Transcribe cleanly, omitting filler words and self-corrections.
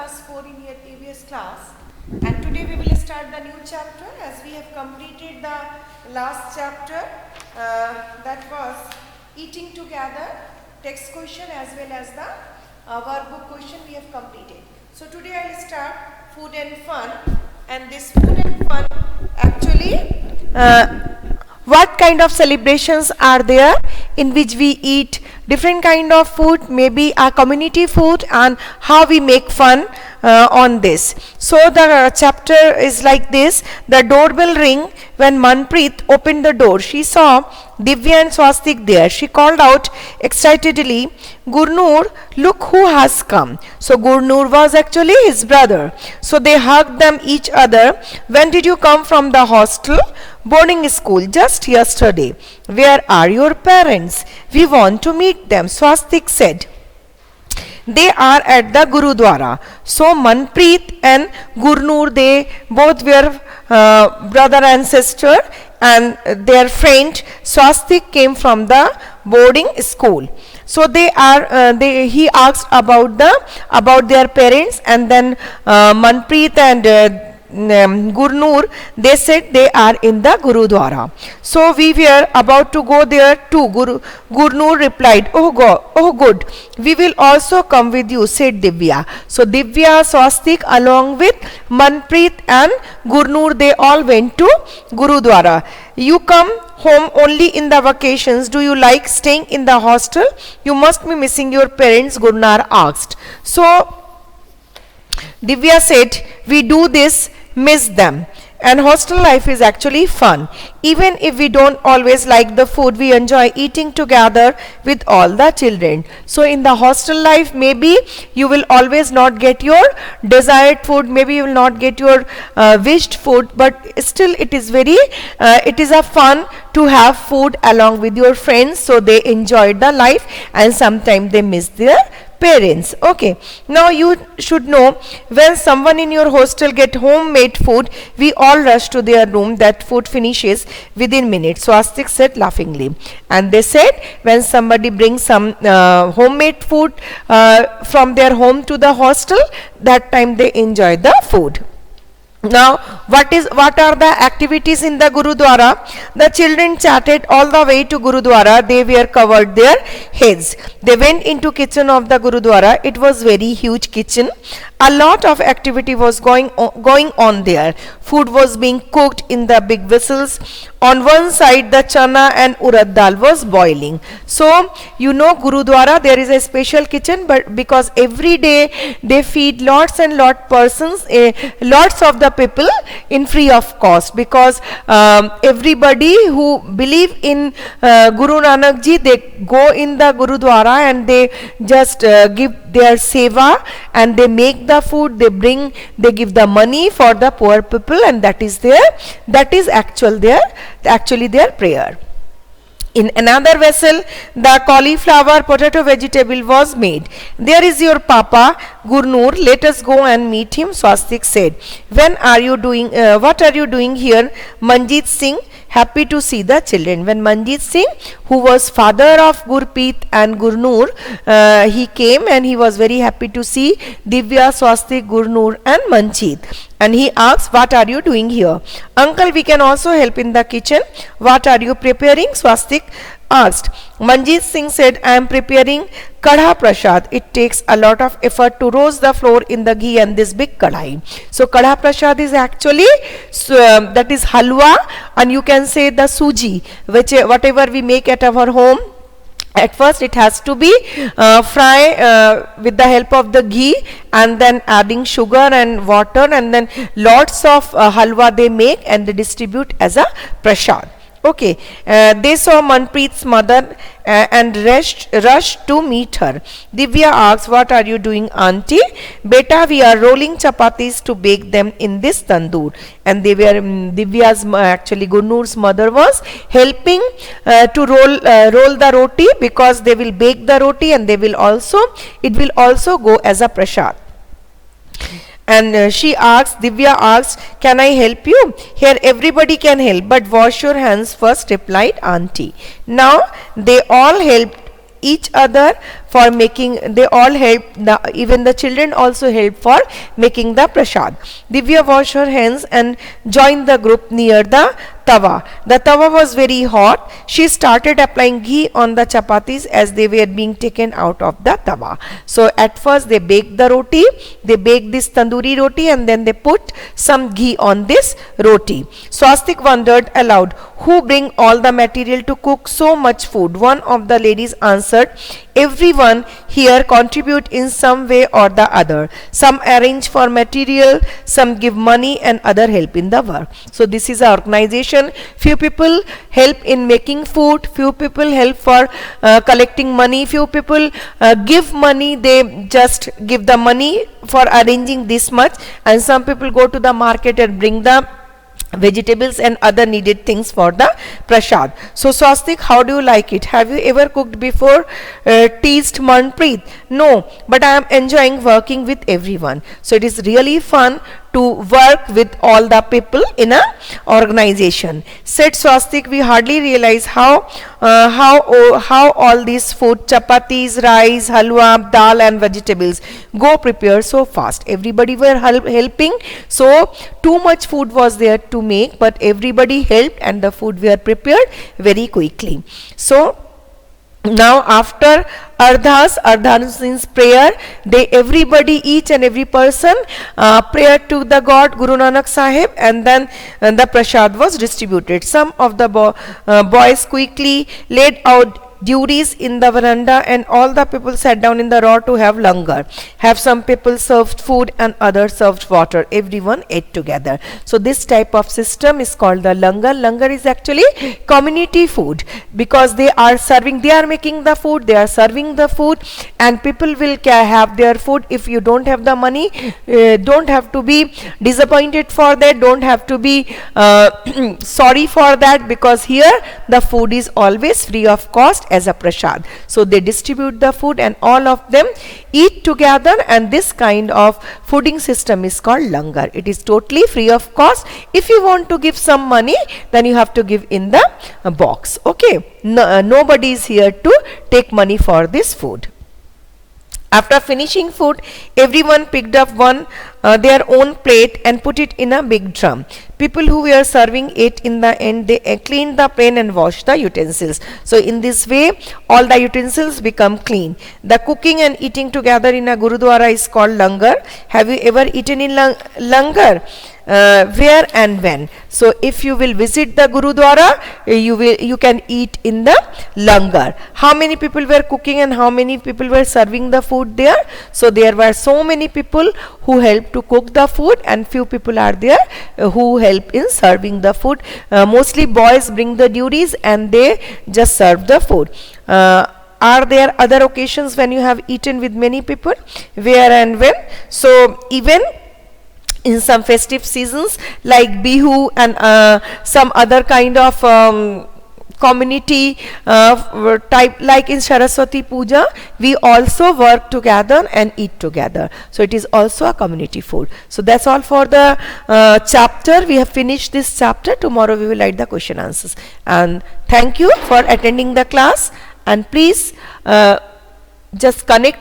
class 4 in your previous class, and today we will start the new chapter as we have completed the last chapter that was eating together, text question as well as the workbook question we have completed. So today I will start food and fun, and this food and fun actually what kind of celebrations are there in which we eat different kind of food, maybe a community food, and how we make fun on this. So the chapter is like this. The doorbell rang when Manpreet opened the door. She saw Divya and Swastik there. She called out excitedly, "Gurnur, look who has come." So Gurnur was actually his brother. So they hugged them each other. "When did you come from the hostel?" "Boarding school, just yesterday." "Where are your parents?" "We want to meet them," Swastik said. "They are at the Gurudwara." So Manpreet and Gurnur, they both were brother and sister, and their friend Swastik came from the boarding school. So he asked about their parents, and then Manpreet and Gurnur, they said they are in the Gurudwara. "So we were about to go there too." Gurnur replied, "Oh good, we will also come with you," said Divya. So Divya, Swastik along with Manpreet and Gurnur, they all went to Gurudwara. "You come home only in the vacations. Do you like staying in the hostel? You must be missing your parents," Gurnur asked. So Divya said, "We do this, miss them. And hostel life is actually fun. Even if we don't always like the food, we enjoy eating together with all the children." So in the hostel life, maybe you will always not get your desired food, maybe you will not get your wished food, but still it is a fun to have food along with your friends. So they enjoyed the life, and sometimes they miss their parents. Okay, now you should know, when someone in your hostel get homemade food, we all rush to their room. That food finishes within minutes, Swastik said laughingly. And they said, when somebody brings some homemade food from their home to the hostel, that time they enjoy the food. Now, what are the activities in the Gurudwara? The children chatted all the way to Gurudwara. They were covered their heads. They went into kitchen of the Gurudwara. It was very huge kitchen. A lot of activity was going on there. Food was being cooked in the big vessels. On one side, the chana and urad dal was boiling. So, you know, Gurudwara, there is a special kitchen, but because every day they feed lots and lots of the people in free of cost, because everybody who believe in Guru Nanak Ji, they go in the Gurudwara and they just give their seva, and they make the food, they give the money for the poor people, and that is actually their prayer. In another vessel, the cauliflower potato vegetable was made. "There is your papa, Gurnur. Let us go and meet him," Swastik said. What are you doing here?" Manjeet Singh, happy to see the children. When Manjeet Singh, who was father of Gurpreet and Gurnur, he came, and he was very happy to see Divya, Swastik, Gurnur and Manjeet. And he asked, "What are you doing here?" "Uncle, we can also help in the kitchen." "What are you preparing?" Swastik asked. Manjeet Singh said, "I am preparing kadha prasad. It takes a lot of effort to roast the flour in the ghee and this big kadhai." So kadha prasad is actually that is halwa, and you can say the suji, whatever we make at our home. At first it has to be fry with the help of the ghee, and then adding sugar and water, and then lots of halwa they make and they distribute as a prasad. Okay, they saw Manpreet's mother and rushed to meet her. Divya asked, "What are you doing, auntie?" "Beta, we are rolling chapatis to bake them in this tandoor." And they were actually Gurnur's mother was helping to roll the roti, because they will bake the roti, and it will also go as a prasad. And Divya asked, "Can I help you?" "Here everybody can help, but wash your hands first," replied auntie. Now they all helped each other for making, they all helped, even the children also helped for making the prasad. Divya washed her hands and joined the group near the tawa. The tawa was very hot. She started applying ghee on the chapatis as they were being taken out of the tawa. So at first they baked the roti, they baked this tandoori roti, and then they put some ghee on this roti. Swastik wondered aloud, who bring all the material to cook so much food? One of the ladies answered, everyone here contribute in some way or the other. Some arrange for material, some give money, and other help in the work. So this is an organization. Few people help in making food, few people help for collecting money, few people give money, they just give the money for arranging this much, and some people go to the market and bring the vegetables and other needed things for the prasad. So Swastik, how do you like it? Have you ever cooked before? Teased Manpreet. No, but I am enjoying working with everyone. So it is really fun to work with all the people in a organization. Said Swastik, we hardly realize how all these food, chapatis, rice, halwa, dal and vegetables go prepare so fast. Everybody were helping, so too much food was there to make, but everybody helped and the food were prepared very quickly. So now after Ardhas means prayer, everybody, each and every person prayer to the God Guru Nanak Sahib, and then the prasad was distributed. Some of the boys quickly laid out duties in the veranda, and all the people sat down in the row to have langar. Have some people served food and others served water. Everyone ate together. So this type of system is called the langar. Langar is actually community food, because they are serving, they are making the food, they are serving the food, and people will have their food. If you don't have the money, don't have to be disappointed for that, don't have to be sorry for that, because here the food is always free of cost as a prasad. So they distribute the food and all of them eat together, and this kind of fooding system is called langar. It is totally free of cost. If you want to give some money, then you have to give in the box. Okay, nobody is here to take money for this food. After finishing food, everyone picked up their own plate and put it in a big drum. People who were serving ate in the end. They cleaned the pan and washed the utensils. So in this way, all the utensils become clean. The cooking and eating together in a Gurudwara is called langar. Have you ever eaten in langar? Where and when? So if you will visit the Gurudwara, you can eat in the langar. How many people were cooking and how many people were serving the food there? So there were so many people who helped to cook the food, and few people are there who help in serving the food. Mostly boys bring the duties and they just serve the food. Are there other occasions when you have eaten with many people? Where and when? So even in some festive seasons like Bihu and some other kind of community type, like in Saraswati Puja, we also work together and eat together. So it is also a community food. So that's all for the chapter. We have finished this chapter. Tomorrow we will write the question answers. And thank you for attending the class, and please just connect